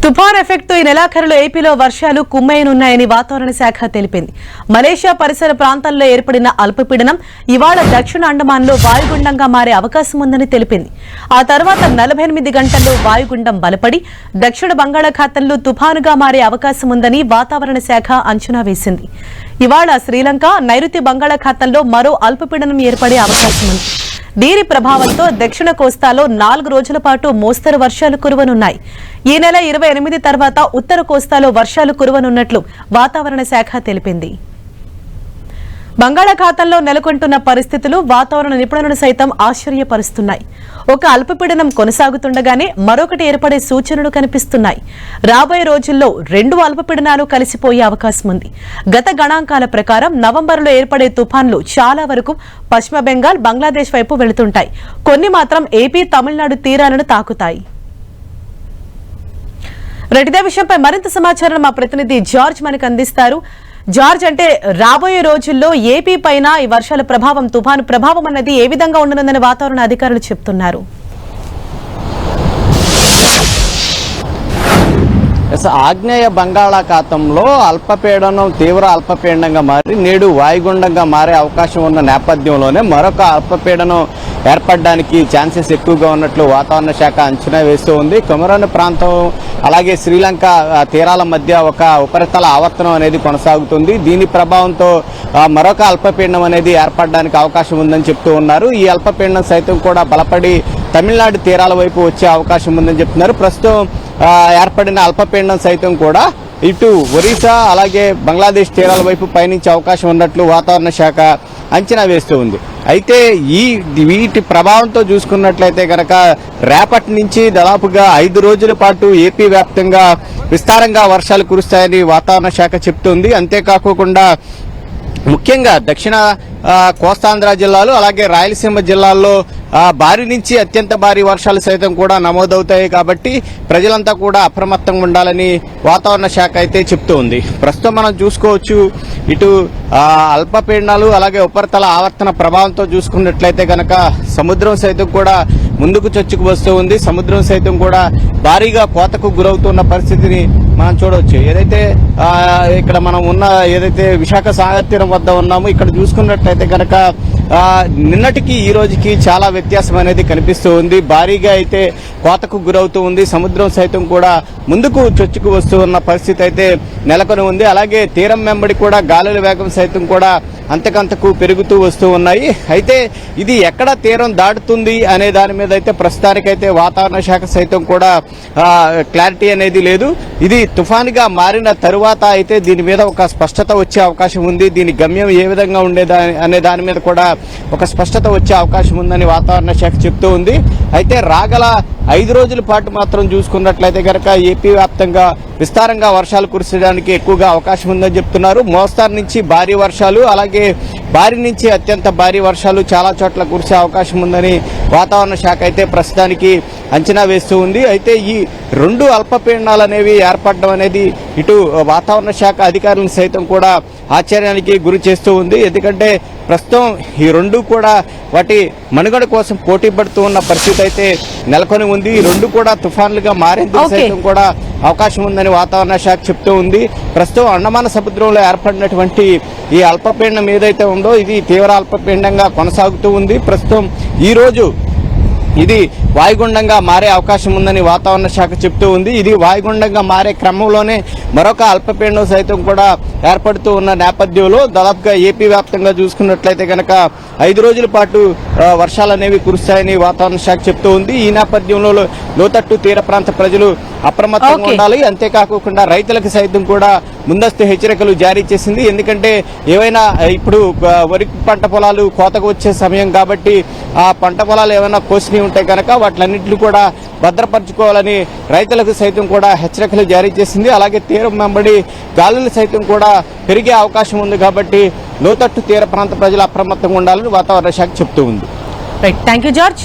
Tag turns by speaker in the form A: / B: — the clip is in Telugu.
A: తుఫాన్ ఎఫెక్ట్ తో ఈ నెలాఖరులో ఏపీలో వర్షాలు కుమ్మేయనున్నాయని వాతావరణ శాఖ తెలిపింది. మలేషియా పరిసర ప్రాంతాల్లో ఏర్పడిన అల్పపీడనం ఇవాళ దక్షిణ అండమాన్లో వాయుగుండంగా మారే అవకాశం ఉందని తెలిపింది. ఆ తర్వాత 48 గంటల్లో వాయుగుండం బలపడి దక్షిణ బంగాళాఖాతంలో తుఫానుగా మారే అవకాశం ఉందని వాతావరణ శాఖ అంచనా వేసింది. ఇవాళ శ్రీలంక, నైరుతి బంగాళాఖాతంలో మరో అల్పపీడనం ఏర్పడే అవకాశం ఉంది. దీని ప్రభావంతో దక్షిణ కోస్తాలో 4 రోజుల పాటు మోస్తరు వర్షాలు కురవనున్నాయి. ఈ నెల 28 తర్వాత ఉత్తర కోస్తాలో వర్షాలు కురవనున్నట్లు వాతావరణ శాఖ తెలిపింది. బంగాళాఖాతంలో నెలకొంటున్న పరిస్థితులు వాతావరణ నిపుణులను సైతం ఆశ్చర్యపరుస్తున్నాయి. ఒక అల్పపీడనం కొనసాగుతుండగానే మరొకటి ఏర్పడే సూచనలు కనిపిస్తున్నాయి. రాబోయే రోజుల్లో 2 అల్పపీడనాలు కలిసిపోయే అవకాశం ఉంది. గత గణాంకాల ప్రకారం నవంబర్లో ఏర్పడే తుఫాన్లు చాలా వరకు పశ్చిమ బెంగాల్, బంగ్లాదేశ్ వైపు వెళుతుంటాయి. కొన్ని మాత్రం ఏపీ, తమిళనాడు తీరాలను తాకుతాయి. ఇదే విషయంపై మరింత సమాచారం మా ప్రతినిధి జార్జ్ మనకు అందిస్తారు. జార్జ్, అంటే రాబోయే రోజుల్లో ఏపీ పైన ఈ వర్షాల ప్రభావం, తుఫాను ప్రభావం అన్నది ఏ విధంగా ఉండనుందని వాతావరణ అధికారులు చెప్తున్నారు?
B: ఆగ్నేయ బంగాళాఖాతంలో అల్పపీడనం తీవ్ర అల్పపీడనంగా మారి నేడు వాయుగుండంగా మారే అవకాశం ఉన్న నేపథ్యంలోనే మరొక అల్పపీడనం ఏర్పడడానికి ఛాన్సెస్ ఎక్కువగా ఉన్నట్లు వాతావరణ శాఖ అంచనా వేస్తూ ఉంది. కొమరన్ ప్రాంతం అలాగే శ్రీలంక తీరాల మధ్య ఒక ఉపరితల ఆవర్తనం అనేది కొనసాగుతుంది. దీని ప్రభావంతో మరొక అల్పపీడనం అనేది ఏర్పడడానికి అవకాశం ఉందని చెప్తూ ఉన్నారు. ఈ అల్పపీడనం సైతం కూడా బలపడి తమిళనాడు తీరాల వైపు వచ్చే అవకాశం ఉందని చెప్తున్నారు. ప్రస్తుతం ఏర్పడిన అల్పపీడనం సైతం కూడా ఇటు ఒరిస్సా అలాగే బంగ్లాదేశ్ తీరాల వైపు పయనించే అవకాశం ఉన్నట్లు వాతావరణ శాఖ అంచనా వేస్తూ ఉంది. అయితే వీటి ప్రభావంతో చూసుకున్నట్లయితే కనుక రేపటి నుంచి దాదాపుగా 5 రోజుల పాటు ఏపీ వ్యాప్తంగా విస్తారంగా వర్షాలు కురుస్తాయని వాతావరణ శాఖ చెప్తుంది. అంతేకాకుండా ముఖ్యంగా దక్షిణ కోస్తాంధ్ర జిల్లాలు అలాగే రాయలసీమ జిల్లాల్లో భారీ నుంచి అత్యంత భారీ వర్షాలు సైతం కూడా నమోదవుతాయి. కాబట్టి ప్రజలంతా కూడా అప్రమత్తంగా ఉండాలని వాతావరణ శాఖ అయితే చెప్తూ ఉంది. ప్రస్తుతం మనం చూసుకోవచ్చు, ఇటు అల్పపీడనాలు అలాగే ఉపరితల ఆవర్తన ప్రభావంతో చూసుకున్నట్లయితే కనుక సముద్రం సైతం కూడా ముందుకు చొచ్చుకు వస్తూ ఉంది. సముద్రం సైతం కూడా భారీగా కోతకు గురవుతున్న పరిస్థితిని మనం చూడవచ్చు. ఏదైతే ఇక్కడ మనం ఉన్న ఏదైతే విశాఖ సాగర్ తీరం వద్ద ఉన్నామో ఇక్కడ చూసుకున్నట్లయితే కనుక నిన్నటికి ఈ రోజుకి చాలా వ్యత్యాసం అనేది కనిపిస్తూ ఉంది. భారీగా అయితే కోతకు గురవుతూ ఉంది. సముద్రం సైతం కూడా ముందుకు చొచ్చుకు వస్తూ ఉన్న పరిస్థితి అయితే నెలకొని ఉంది. అలాగే తీరం వెంబడి కూడా గాలుల వేగం సైతం కూడా అంతకంతకు పెరుగుతూ వస్తూ ఉన్నాయి. అయితే ఇది ఎక్కడ తీరం దాటుతుంది అనే దాని మీద అయితే ప్రస్తుతానికైతే వాతావరణ శాఖ సైతం కూడా క్లారిటీ అనేది లేదు. ఇది తుఫానుగా మారిన తరువాత అయితే దీని మీద ఒక స్పష్టత వచ్చే అవకాశం ఉంది. దీని గమ్యం ఏ విధంగా అనే దాని మీద కూడా ఒక స్పష్టత వచ్చే అవకాశం ఉందని వాతావరణ శాఖ చెప్తూ ఉంది. అయితే రాగల 5 రోజుల పాటు మాత్రం చూసుకున్నట్లయితే కనుక ఏపీ వ్యాప్తంగా విస్తారంగా వర్షాలు కురిసడానికి ఎక్కువగా అవకాశం ఉందని చెప్తున్నారు. మోస్తారు నుంచి భారీ వర్షాలు అలాగే భారీ నుంచి అత్యంత భారీ వర్షాలు చాలా చోట్ల కురిసే అవకాశం ఉందని వాతావరణ శాఖ అయితే ప్రస్తుతానికి అంచనా వేస్తూ ఉంది. అయితే ఈ 2 అల్పపీడనాలు అనేవి ఏర్పడడం అనేది ఇటు వాతావరణ శాఖ అధికారులను సైతం కూడా ఆశ్చర్యానికి గురి చేస్తూ ఉంది. ఎందుకంటే ప్రస్తుతం ఈ 2 కూడా వాటి మనుగడ కోసం పోటీ పడుతూ ఉన్న పరిస్థితి అయితే నెలకొని ఉంది. ఈ 2 కూడా తుఫాన్లుగా మారేందుకు సైతం కూడా అవకాశం ఉందని వాతావరణ శాఖ చెప్తూ ఉంది. ప్రస్తుతం అండమాన సముద్రంలో ఏర్పడినటువంటి ఈ అల్పపీడనం ఏదైతే ఉందో ఇది తీవ్ర అల్పపీడనంగా కొనసాగుతూ ఉంది. ప్రస్తుతం ఈ రోజు ఇది వాయుగుండంగా మారే అవకాశం ఉందని వాతావరణ శాఖ చెప్తూ ఉంది. ఇది వాయుగుండంగా మారే క్రమంలోనే మరొక అల్పపీడనం సైతం కూడా ఏర్పడుతూ ఉన్న నేపథ్యంలో దాదాపుగా ఏపీ వ్యాప్తంగా చూసుకున్నట్లయితే కనుక 5 రోజుల పాటు వర్షాలు అనేవి కురుస్తాయని వాతావరణ శాఖ చెప్తూ ఉంది. ఈ నేపథ్యంలో లోతట్టు తీర ప్రాంత ప్రజలు అప్రమత్తంగా ఉండాలి. అంతేకాకుండా రైతులకు సైతం కూడా ముందస్తు హెచ్చరికలు జారీ చేసింది. ఎందుకంటే ఏవైనా ఇప్పుడు వరి పంట పొలాలు కోతకు వచ్చే సమయం కాబట్టి ఆ పంట పొలాలు ఏమైనా కోసినవి ఉంటే కనుక వాటిలన్నింటినీ కూడా భద్రపరచుకోవాలని రైతులకు సైతం కూడా హెచ్చరికలు జారీ చేసింది. అలాగే తీరం వెంబడి గాలులు సైతం కూడా పెరిగే అవకాశం ఉంది. కాబట్టి లోతట్టు తీర ప్రాంత ప్రజలు అప్రమత్తంగా ఉండాలని వాతావరణ శాఖ చెప్తూ ఉంది.
A: Thank you George.